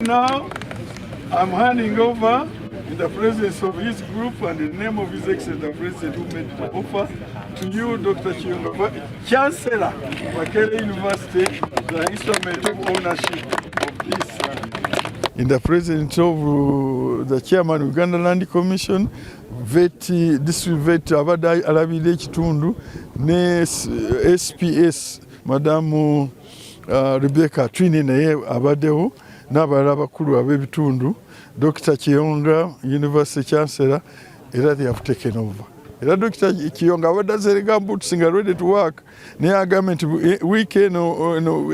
now, I'm handing over in the presence of his group and in the name of His Excellency the President who made the offer to you, Dr. Kiyonga, Chancellor, Makerere University, the instrument of ownership of this. In the presence of the Chairman of Uganda Land Commission, District Vet abadde alabirira ekitundu ne SPS Madamu Rebecca Twine naye abaddewo n'abalala abakulu ab'ebitundu, Dr. Kiyonga, University Chancellor, era they have taken over. Era Dr. Kiyonga abadde azerega boots nga ready to work, naye agambye nti weekend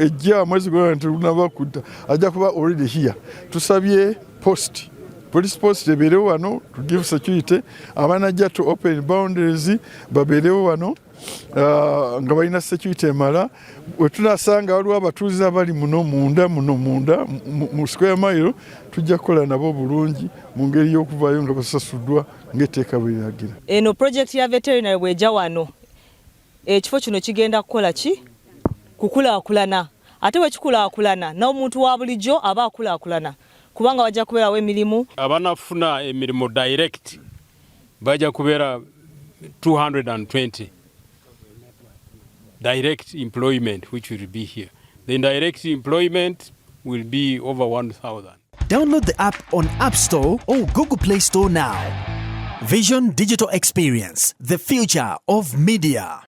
ejja mwezi gwa tunaba kudda ajja kuba already here. Tusabye post, police post ebeerewo wano to give security, abanajja to open boundaries babeerewo wano nga balina security emala. Wetunasanga waliwo abatuuze abali muno munda mu square mile, tujja kukola nabo bulungi mu ngeri y'okuvaayo nga basasuddwa ng'etteeka bwe liragira. Eno project ya veterinary bw'ejja wano, ekifo kino kigenda kukola ki? Kukulaakulana. Ate bwe kikulaakulana n'omuntu wa bulijjo aba akulaakulana, kubanga wajja kubeerawo emirimu. Abanafuna emirimu direct bajja kubeera 220. Direct employment which will be here. The indirect employment will be over 1,000. Download the app on App Store or Google Play Store now. Vision Digital Experience, the future of media.